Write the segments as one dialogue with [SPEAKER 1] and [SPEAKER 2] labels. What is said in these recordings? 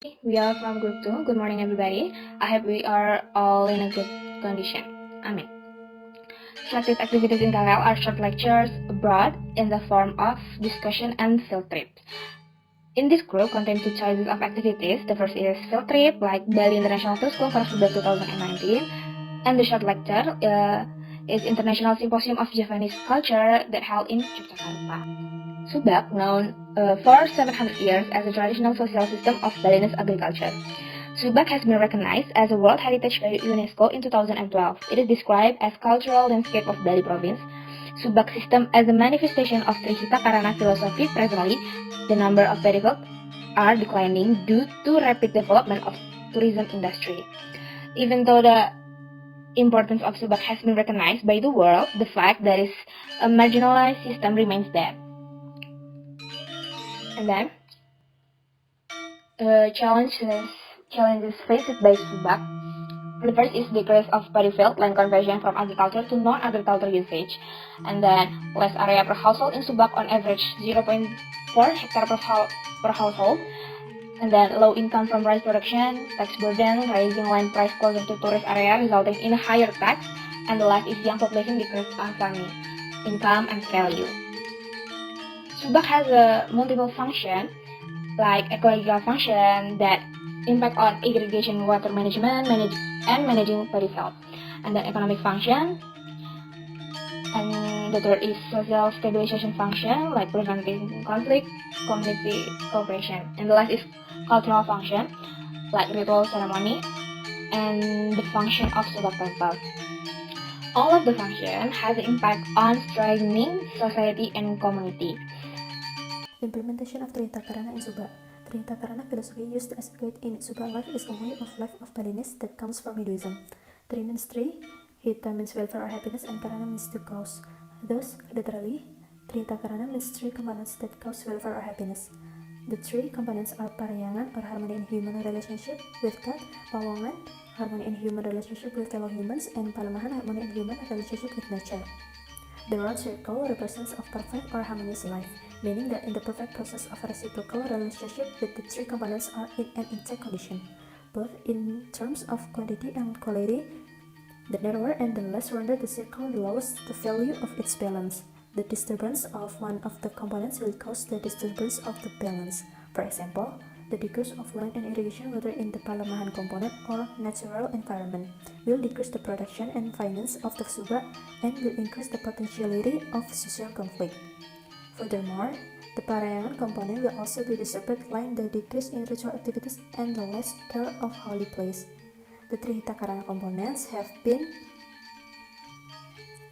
[SPEAKER 1] We are from Group 2. Good morning, everybody. I hope we are all in a good condition. Amen. Selected activities in KL are short lectures abroad in the form of discussion and field trips. In this group contain two choices of activities. The first is field trip, like Bali International Tour School for Subak 2019, and the short lecture is International Symposium of Javanese Culture that held in Yogyakarta. Subak, known for 700 years as a traditional social system of Balinese agriculture. Subak has been recognized as a World Heritage by UNESCO in 2012. It is described as cultural landscape of Bali province. Subak system as a manifestation of Trihita Karana philosophy. Presently, the number of vehicles are declining due to rapid development of tourism industry. Even though the importance of Subak has been recognized by the world, the fact that it's a marginalized system remains there. And then, challenges faced by Subak. The first is decrease of paddy field land conversion from agriculture to non-agricultural usage, and then less area per household in Subak, on average 0.4 hectare per household, and then low income from rice production, tax burden, rising land price closer to tourist area resulting in a higher tax, and the last is young population decrease on farming income and value. Subak has a multiple function like ecological function that impact on irrigation, water management, and managing paddy field, and then economic function, and the third is social stabilization function like preventing conflict, community cooperation, and the last is cultural function like ritual ceremony and the function of Subak temple. All of the function has an impact on strengthening society and community.
[SPEAKER 2] Implementation of Trihita Karana in Subak. Trihita Karana philosophy used as a guide in Subak life is a way of life of Balinese that comes from Hinduism. Tri means tree, Hita means welfare or happiness, and Karana means to cause. Thus, literally, Trihita Karana means three components that cause welfare or happiness. The three components are Parayangan or harmony in human relationship with God, Pawangan, harmony in human relationship with fellow humans, and Palemahan, harmony in human relationship with nature. The round circle represents a perfect or harmonious life, meaning that in the perfect process of a reciprocal relationship with the three components are in an intact condition, both in terms of quantity and quality. The narrower and the less rounded the circle lowers the value of its balance. The disturbance of one of the components will cause the disturbance of the balance. For example, the decrease of land and irrigation whether in the Palemahan component or natural environment will decrease the production and finance of the Subak and will increase the potentiality of social conflict. Furthermore, the Parayangan component will also be disturbed like the decrease in ritual activities and the less care of holy place. The Trihita Karana components have been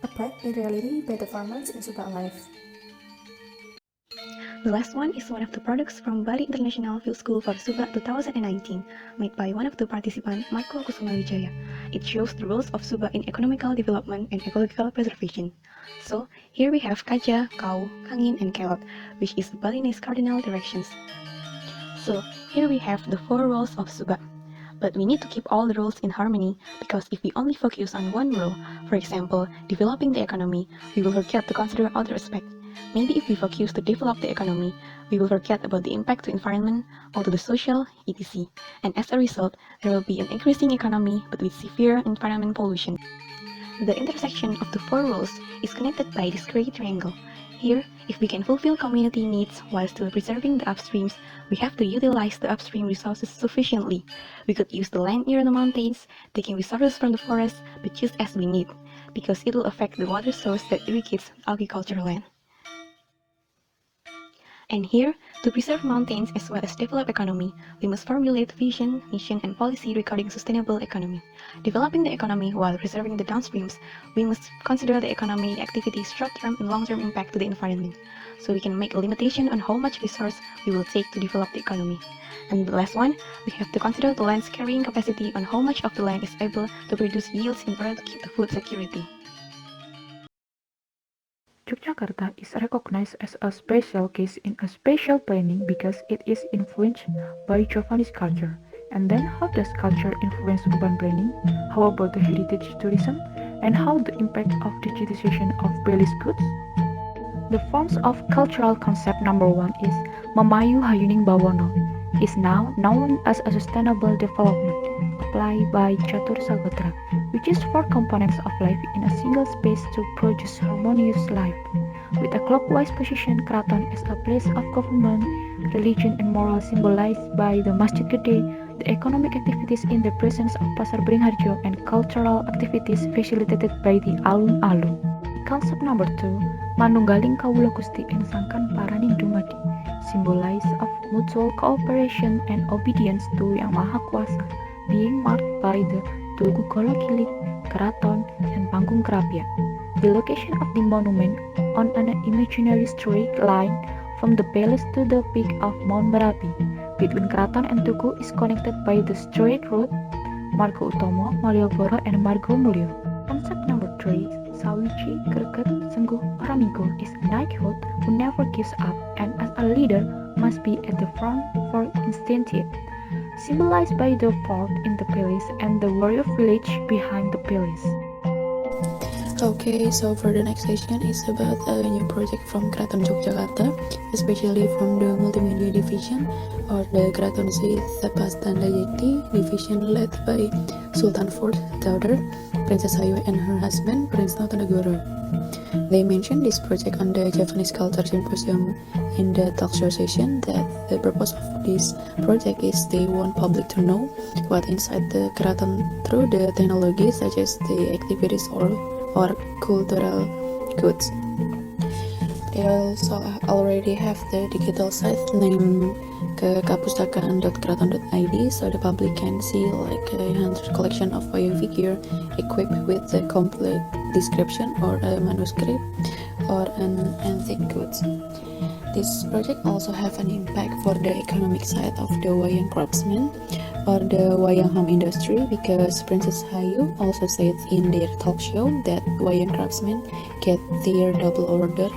[SPEAKER 2] applied in reality by the farmers in Subak life.
[SPEAKER 3] The last one is one of the products from Bali International Field School for Subak 2019, made by one of the participants, Marco Kusumawijaya. It shows the roles of Subak in economical development and ecological preservation. So, here we have Kaja, Kau, Kangin, and Kelot, which is Balinese cardinal directions. So, here we have the four roles of Subak. But we need to keep all the roles in harmony, because if we only focus on one role, for example, developing the economy, we will forget to consider other aspects. Maybe if we focus to develop the economy, we will forget about the impact to environment or to the social, etc. And as a result, there will be an increasing economy but with severe environment pollution. The intersection of the four roles is connected by this gray triangle. Here, if we can fulfill community needs while still preserving the upstreams, we have to utilize the upstream resources sufficiently. We could use the land near the mountains, taking resources from the forest, but just as we need, because it will affect the water source that irrigates agricultural land. And here, to preserve mountains as well as develop economy, we must formulate vision, mission, and policy regarding sustainable economy. Developing the economy while preserving the downstreams, we must consider the economy activities' short-term and long-term impact to the environment, so we can make a limitation on how much resource we will take to develop the economy. And the last one, we have to consider the land's carrying capacity on how much of the land is able to produce yields in order to keep the food security.
[SPEAKER 4] Yogyakarta is recognized as a special case in a spatial planning because it is influenced by Javanese culture. And then how does culture influence urban planning? How about the heritage tourism? And how the impact of digitization of Bali's goods? The forms of cultural concept number one is Memayu Hayuning Bawono. is now known as a sustainable development, applied by Catur Sagotra, which is four components of life in a single space to produce harmonious life. With a clockwise position, Keraton is a place of government, religion, and moral symbolized by the Masjid Gede, the economic activities in the presence of Pasar Beringharjo, and cultural activities facilitated by the alun-alun. Concept number 2, Manunggaling Kawula Gusti and Sangkan Paraning Dumadi, symbolize of mutual cooperation and obedience to Yang Maha Kuasa, being marked by the Tugu Golokilik, Keraton, and Panggung Kerapian. The location of the monument on an imaginary straight line from the palace to the peak of Mount Merapi between Keraton and Tugu is connected by the straight road Margo Utomo, Malioboro, and Margo Mulyo. Concept number 3, Sawiji Greget Sengguh Pramiggo is a knighthood who never gives up and as a leader must be at the front for instantiate, symbolized by the fort in the palace and the warrior village behind the palace.
[SPEAKER 5] Okay, so for the next session is about a new project from Keraton Yogyakarta, especially from the multimedia division or the Keraton Sipastandayeti division led by Sultan Fort daughter, Princess Ayu, and her husband, Prince Notonegoro. They mentioned this project on the Japanese Culture Symposium in the talk show session that the purpose of this project is they want public to know what inside the Keraton through the technology such as the activities or cultural goods. They also already have the digital site named kekapustakaan.keraton.id, so the public can see like a 100 collection of wayang figure equipped with a complete description or a manuscript or an antique goods. This project also have an impact for the economic side of the wayang craftsmen or the wayang home industry, because Princess Ayu also said in their talk show that wayang craftsmen get their double order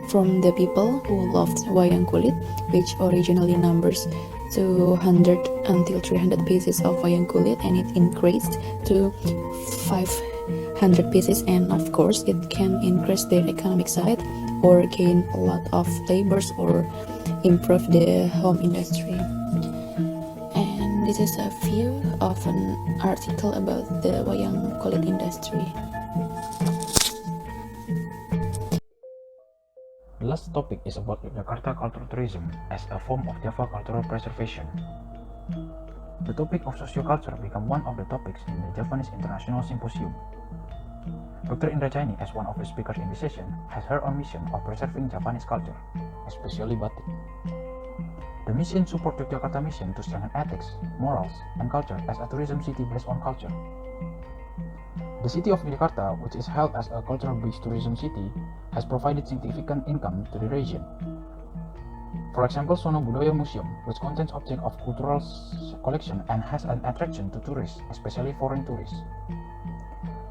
[SPEAKER 5] from the people who loved wayang kulit, which originally numbers 200 until 300 pieces of wayang kulit, and it increased to 500 pieces, and of course it can increase their economic side or gain a lot of labors or improve the home industry. And this is a view of an article about the wayang kulit industry.
[SPEAKER 6] The last topic is about Yogyakarta cultural tourism as a form of Java cultural preservation. The topic of socioculture became one of the topics in the Japanese International Symposium. Dr. Indra Chaini, as one of the speakers in the session, has her own mission of preserving Japanese culture, especially batik. The mission supports Yogyakarta mission to strengthen ethics, morals, and culture as a tourism city based on culture. The city of Yogyakarta, which is held as a cultural-based tourism city, has provided significant income to the region. For example, Sono Budaya Museum, which contains objects of cultural collection and has an attraction to tourists, especially foreign tourists.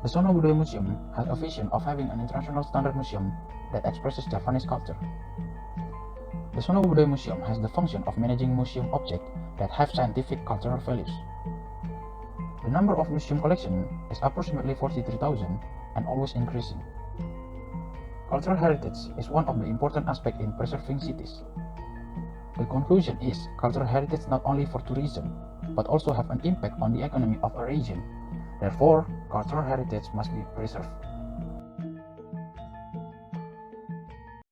[SPEAKER 6] The Sono Budaya Museum has a vision of having an international standard museum that expresses Japanese culture. The Sono Budaya Museum has the function of managing museum objects that have scientific cultural values. The number of museum collection is approximately 43,000 and always increasing. Cultural heritage is one of the important aspects in preserving cities. The conclusion is cultural heritage not only for tourism, but also have an impact on the economy of a region. Therefore, cultural heritage must be preserved.